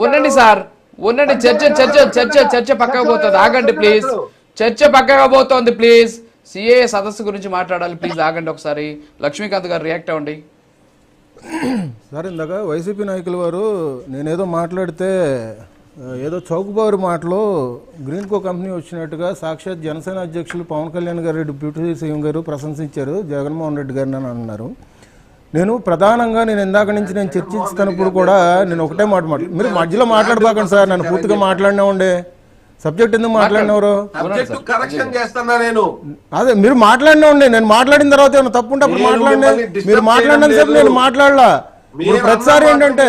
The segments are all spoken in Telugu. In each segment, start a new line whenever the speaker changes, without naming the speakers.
ఉండండి సార్, ఉండండి. చర్చ పక్కకు పోతుంది. ఆగండి ప్లీజ్. చర్చ పక్కగా పోతోంది ప్లీజ్. సిఏ సదస్సు గురించి మాట్లాడాలి ప్లీజ్. ఆగండి ఒకసారి. లక్ష్మీకాంత్ గారు రియాక్ట్ అవ్వండి
సార్. ఇందాక వైసీపీ నాయకుల వారు నేనేదో మాట్లాడితే ఏదో చౌకబారు మాటలో గ్రీన్కో కంపెనీ వచ్చినట్టుగా సాక్షాత్ జనసేన అధ్యక్షులు పవన్ కళ్యాణ్ గారు డిప్యూటీ సీఎం గారు ప్రశంసించారు జగన్మోహన్ రెడ్డి గారిని అని అన్నారు. నేను ప్రధానంగా ఇందాక నుంచి నేను చర్చిస్తున్నప్పుడు కూడా నేను ఒకటే మాట మీరు మధ్యలో మాట్లాడబాకండి సార్. నన్ను పూర్తిగా మాట్లాడినా ఉండే సబ్జెక్ట్ ఎందుకు మాట్లాడినవరు? అదే మీరు మాట్లాడినా ఉండే. నేను మాట్లాడిన తర్వాత ఏమైనా తప్పు ఉంటే అప్పుడు మాట్లాడినా. మీరు మాట్లాడిన సేపు నేను మాట్లాడలా. ప్రతిసారి ఏంటంటే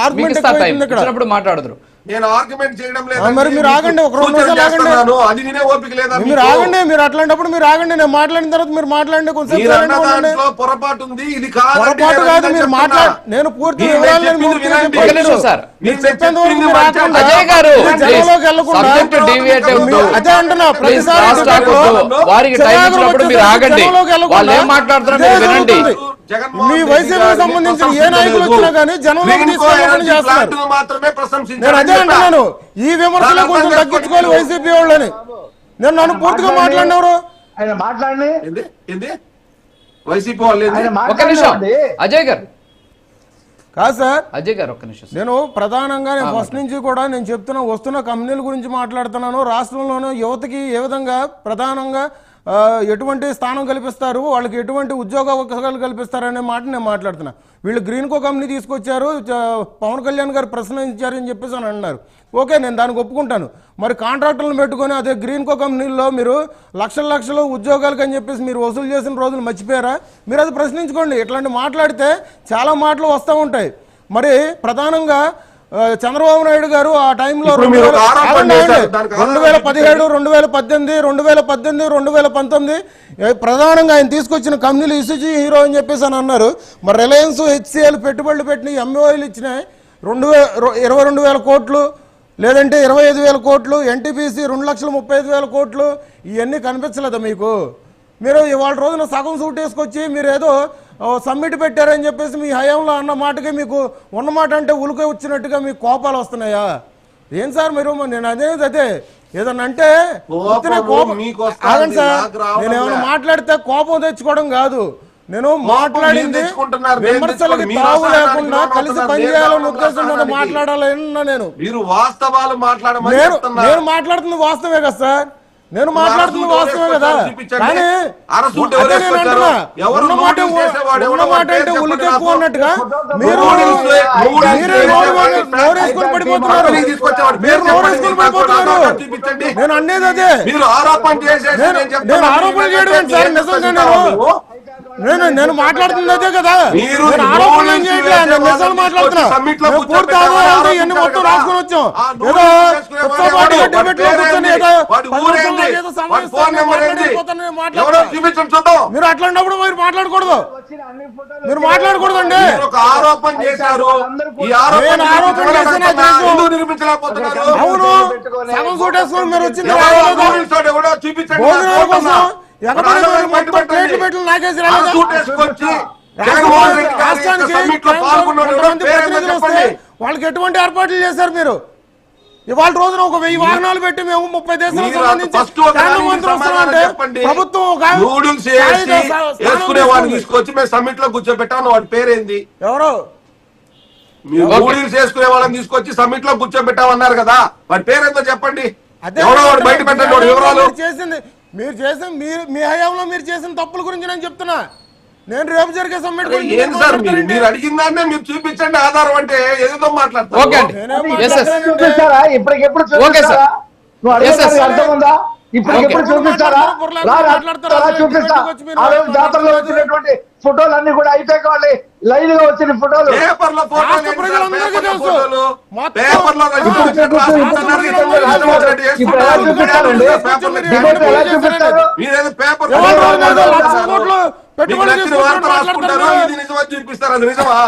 ఆర్గ్యుమెంట్
ఇక్కడ మాట్లాడదురు.
నేను ఆర్గ్యుమెంట్ చేయడం లేదు.
మరి మీరు ఆగండి, ఒక 2 నిమిషాలు ఆగండి.
అది వినే ఓపిక లేదా?
మీరు ఆగండి. మీరు అట్లాంటప్పుడు మీరు ఆగండి. నేను మాట్లాడిన తర్వాత మీరు మాట్లాడండి. కొంచెం
పొరపాటు ఉంది. ఇది
పొరపాటు కాదు. మీరు మాట్లాడు. నేను పూర్తి వివరాలు జనంలోకి వెళ్ళకుండా అదే అంటున్నా. ప్రతిసారి మీ వైసీపీకి సంబంధించిన ఏ నాయకులు వచ్చినా కానీ జనంలోకి తీసుకెళ్ళాలని చేస్తారు. నేను అదే అంటున్నాను. ఈ విమర్శలు కొంచెం తగ్గించుకోవాలి వైసీపీ వాళ్ళని. నన్ను పూర్తిగా మాట్లాడినవరు
అజయ్ గారు
కాదు సార్.
అజయ్ గారు ఒక్క నిమిషం.
నేను ప్రధానంగా ఫస్ట్ నుంచి కూడా నేను చెప్తున్నా వస్తున్న కంపెనీల గురించి మాట్లాడుతున్నాను. రాష్ట్రంలోనూ యువతకి ఏ విధంగా ప్రధానంగా ఎటువంటి స్థానం కల్పిస్తారు, వాళ్ళకి ఎటువంటి ఉద్యోగ అవకాశాలు కల్పిస్తారనే మాట నేను మాట్లాడుతున్నా. వీళ్ళు గ్రీన్కో కంపెనీ తీసుకొచ్చారు, పవన్ కళ్యాణ్ గారు ప్రశ్నించారని చెప్పేసి అని అన్నారు. ఓకే, నేను దానికి ఒప్పుకుంటాను. మరి కాంట్రాక్టర్లను పెట్టుకొని అదే గ్రీన్కో కంపెనీల్లో మీరు లక్షల ఉద్యోగాలకు అని చెప్పేసి మీరు వసూలు చేసిన రోజులు మర్చిపోయారా? మీరు అది ప్రశ్నించుకోండి. ఇట్లాంటి మాట్లాడితే చాలా మాటలు వస్తూ ఉంటాయి. మరి ప్రధానంగా చంద్రబాబు నాయుడు గారు ఆ టైంలో 2017, 2018, 2019 ప్రధానంగా ఆయన తీసుకొచ్చిన కంపెనీలు ఇసుజీ హీరో అని చెప్పేసి అని అన్నారు. మరి రిలయన్స్ హెచ్సిఎల్ పెట్టుబడులు పెట్టిన ఎంఓఐలు ఇచ్చినాయి 22,000 కోట్లు, లేదంటే 25,000 కోట్లు, ఎన్టీపీసీ 2,35,000 కోట్లు. ఇవన్నీ కనిపించలేదా మీకు? మీరు ఇవాళ రోజున సగం సూట్ వేసుకొచ్చి మీరు ఏదో సమ్మిట్ పెట్టారని చెప్పేసి మీ హయాంలో అన్న మాటకి మీకు ఉన్నమాట అంటే ఉలికే వచ్చినట్టుగా మీకు కోపాలు వస్తున్నాయా? ఏం సార్ మీరు? నేను అదే ఏదన్నా అంటే ఆగండి సార్. నేను ఏమైనా మాట్లాడితే కోపం తెచ్చుకోవడం కాదు. నేను మాట్లాడింది విమర్శలకు తావు లేకుండా కలిసి పనిచేయాలని ఉద్దేశంతో మాట్లాడాలన్నా. నేను మాట్లాడుతుంది వాస్తవమే కదా సార్. నేను మాట్లాడుతున్న వాస్తవమే కదా. కానీ ఉన్న మాట అంటే ఉలికి ఎక్కువ అన్నట్టుగా మీరు నోరేసుకొని పడిపోతున్నారు. నేను అనేది అదే. నేను ఆరోపణ చేయడం సార్ నిజంగా నేను మాట్లాడుతుంది అదే కదా. నేను ఆరోపణ ఏం చేయట్లేదు, నేను నిజాలు మాట్లాడుతున్నా. పూర్తి ఆధారాలు ఇవన్నీ మొత్తం రాసుకొని వచ్చాం. ఏదో మీరు అట్లాంటప్పుడు మీరు మాట్లాడకూడదు. మీరు మాట్లాడకూడదండి. అవును, సగం సూటేసుకొని మీరు వచ్చింది భోజనాల కోసం వాళ్ళకి ఎటువంటి ఏర్పాట్లు చేశారు మీరు? ఇవాళ రోజున ఒక 1000 వాహనాలు పెట్టి మేము 30 దేశాలకు సంబంధించి ప్రభుత్వం
తీసుకొచ్చి మేము సమ్మిట్ లో కూర్చోబెట్టాను. వాడి పేరేంది?
ఎవరు?
నూడిల్స్ వేసుకునే వాళ్ళని తీసుకొచ్చి సమ్మిట్ లో కూర్చోబెట్టామన్నారు కదా. వాడి పేరేందో చెప్పండి. బయట పెట్టండి వివరాలు.
మీరు చేసిన మీ హయాంలో మీరు చేసిన తప్పుల గురించి నేను చెప్తున్నా. నేను రేపు జరిగే సమ్మిట్ గురించి
మీరు అడిగిన దాన్నే మీరు చూపించండి ఆధారం అంటే ఏదో మాట్లాడతారు.
ఇప్పటికెప్పుడు ఇప్పటికెప్పుడు చూపిస్తారా? జాతరలో వచ్చినటువంటి ఫోటోలు అన్ని కూడా అయిపోయాక వాళ్ళు లైవ్ గా వచ్చిన ఫోటోలు
చూపిస్తారు. అది నిజమా?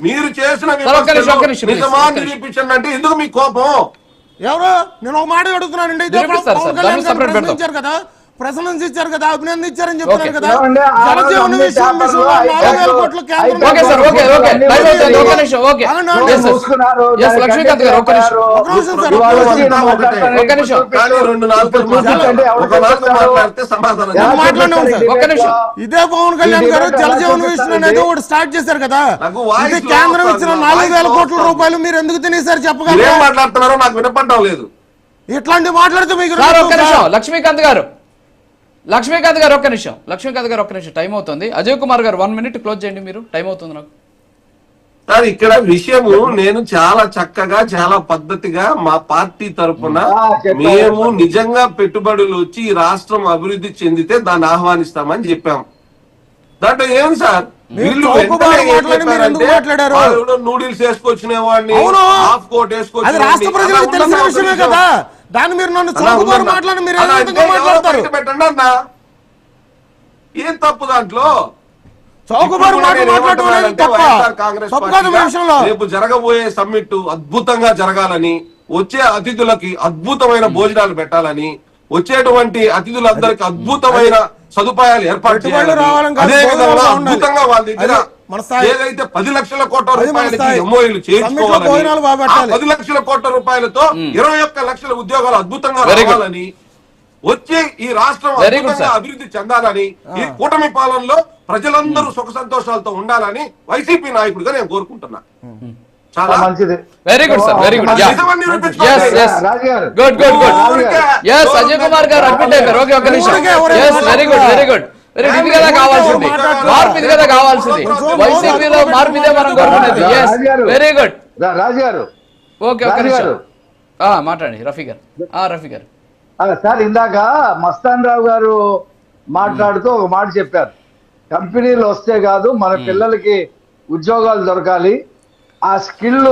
మీరు చేసిన నిజమా నిరూపించండి అంటే ఎందుకు మీ కోపం?
ఎవరు? నేను ఒక మాట అడుగుతున్నానండి. కదా ప్రశంసించారు కదా, అభినందించారని చెప్తున్నారు కదా.
ఏమండి, ఆ రోజు
జలజీవన
అన్ని
విషయం
పేపర్లో
విషయంలో 4,000 కోట్లు కేంద్రం
okay sir, okay okay time అవుతుంది, ఒక్క నిమిషం. ఓకే
అవునండి.
Yes, yes. Yes, లక్ష్మీకాంత్ గారు ఒక్క నిమిషం.
ఒక నిమిషం సార్,
ఇవాళ
ఒక
వచ్చి
నిమిషం.
ఒక్క నిమిషం.
కానీ 2 నాలుగు మాట్లాడితే సమాధానం
నేను మాట్లాడినాను సార్.
ఒక్క నిమిషం.
ఇదే పవన్ కళ్యాణ్ గారు జలజీవన మిషన్ అనేది ఒకటి స్టార్ట్ చేశారు కదా.
నాకు వాయిస్
ఇది కేంద్రం
లో
ఇచ్చిన
వస్తుంది.
4,000 కోట్ల
వాయిస్ లో
రూపాయలు మీరు ఎందుకు తినేసారు
ఏం
చెప్పగలరా?
మాట్లాడుతున్నారో నాకు వినపడటం లేదు.
ఇట్లాంటి మాట్లాడితే మీకు
సార్ ఒక్క నిమిషం. లక్ష్మీకాంత్ గారు ఒక్క నిమిషం. లక్ష్మీకాంత్ గారు ఒక్క నిమిషం, టైం అవుతుంది. అజయ్ కుమార్ గారు 1 minute క్లోజ్ చేయండి మీరు, టైం అవుతుంది నాకు.
సార్ ఇక్కడ విషయము నేను చాలా చక్కగా చాలా పద్ధతిగా మా పార్టీ తరఫున
చెప్పారు.
మేము నిజంగా పెట్టుబడులు వచ్చి ఈ రాష్ట్రం అభివృద్ధి చెందితే దాన్ని ఆహ్వానిస్తామని చెప్పాం. దాంట్లో ఏం సార్
మీరు
వీళ్ళు
చౌకబారు
వెంటనే ఏం
మాట్లాడి మీరు ఎందుకు
చెప్పారంటే,
మాట్లాడారు?
వాళ్ళు నూడిల్స్ వేసుకొచ్చిన వాడిని,
అవును.
హాఫ్ కోట్
అది రాష్ట్ర ప్రజలకు తెలిసిన విషయమే కదా. దాన్ని మీరు నన్ను చౌకబారు మాట్లాడి మీరు ఏ విధంగా మాట్లాడతారు?
పెట్టండి అన్న, ఏం తప్పు దాంట్లో?
చౌకబారు మాట మాట్లాడటం అనేది తప్ప.
కాంగ్రెస్
తప్పు కాదు మీ విషయంలో.
రేపు జరగబోయే సమ్మిట్ అద్భుతంగా జరగాలని, వచ్చే అతిథులకి అద్భుతమైన భోజనాలు పెట్టాలని, వచ్చేటువంటి అతిథులందరికీ అద్భుతమైన సదుపాయాలు ఏర్పాటు
పెట్టుబడులు
చేయాలని,
రావాలని కాదు,
అదే విధంగా
భోజనాలు ఉండాలి.
అద్భుతంగా వాళ్ళ దగ్గర
అది మన స్థాయి.
ఏదైతే 10 లక్షల కోట్ల
అది మన
రూపాయలకి
స్థాయి.
ఎంఓయూలు
సమ్మిట్లో భోజనాలు
చేయించుకోవాలని,
బాగా
ఆ
పెట్టాలి.
10 లక్షల కోట్ల రూపాయలతో 21 లక్షల ఉద్యోగాలు అద్భుతంగా
Very good.
రావాలని, వచ్చే ఈ రాష్ట్రం
Very good,
అద్భుతంగా
sir.
అభివృద్ధి చెందాలని, ఈ కూటమి పాలనలో ప్రజలందరూ సుఖ సంతోషాలతో ఉండాలని వైసీపీ నాయకుడిగా నేను కోరుకుంటున్నా. చాలా
మంచిది.
Very good sir, very good.
నిజమని నిరూపించుకోండి.
Raju garu
good good good.
ఊరికే
ఎస్ అజయ్ కుమార్ గారు అడ్మిట్ అయిపోయారు. ఓకే ఒక్క నిమిషం. Yes very good very good. ఇది కదా కావాల్సింది, మార్పు ఇది కదా కావాల్సింది. వైసీపీలో మార్పు ఇదే మనం కోరుకునేది. Yes very good.
రాజు గారు
ఓకే ఒక్క
రాజు
నిమిషం.
గారు.
మాట్లాడండి రఫీ గారు. రఫీ గారు
సార్ ఇందాక మస్తాన్ రావు గారు మాట్లాడుతూ ఒక మాట చెప్పారు. కంపెనీలు వస్తే కాదు, మన పిల్లలకి ఉద్యోగాలు దొరకాలి, ఆ స్కిల్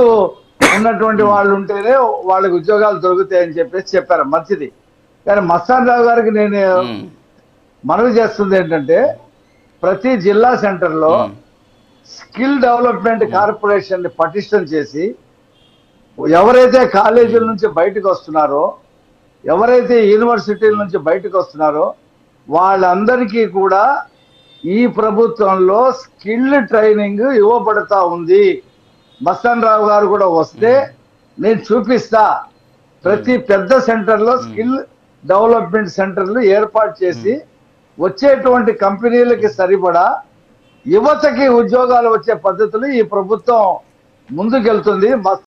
ఉన్నటువంటి వాళ్ళు ఉంటేనే వాళ్ళకి ఉద్యోగాలు దొరుకుతాయని చెప్పారు. మంచిది. కానీ మస్తాన్ రావు గారికి నేను మనవి చేస్తుంది ఏంటంటే, ప్రతి జిల్లా సెంటర్లో స్కిల్ డెవలప్మెంట్ కార్పొరేషన్ ని పటిష్టం చేసి, ఎవరైతే కాలేజీల నుంచి బయటకు వస్తున్నారో, ఎవరైతే యూనివర్సిటీల నుంచి బయటకు వస్తున్నారో వాళ్ళందరికీ కూడా ఈ ప్రభుత్వంలో స్కిల్ ట్రైనింగ్ ఇవ్వబడతా ఉంది. మస్తాన్ రావు గారు కూడా వస్తే నేను చూపిస్తా. ప్రతి పెద్ద సెంటర్లో స్కిల్ డెవలప్మెంట్ సెంటర్లు ఏర్పాటు చేసి వచ్చేటువంటి కంపెనీలకి సరిపడా యువతకి ఉద్యోగాలు వచ్చే పద్ధతులు ఈ ప్రభుత్వం ముందుకెళ్తుంది.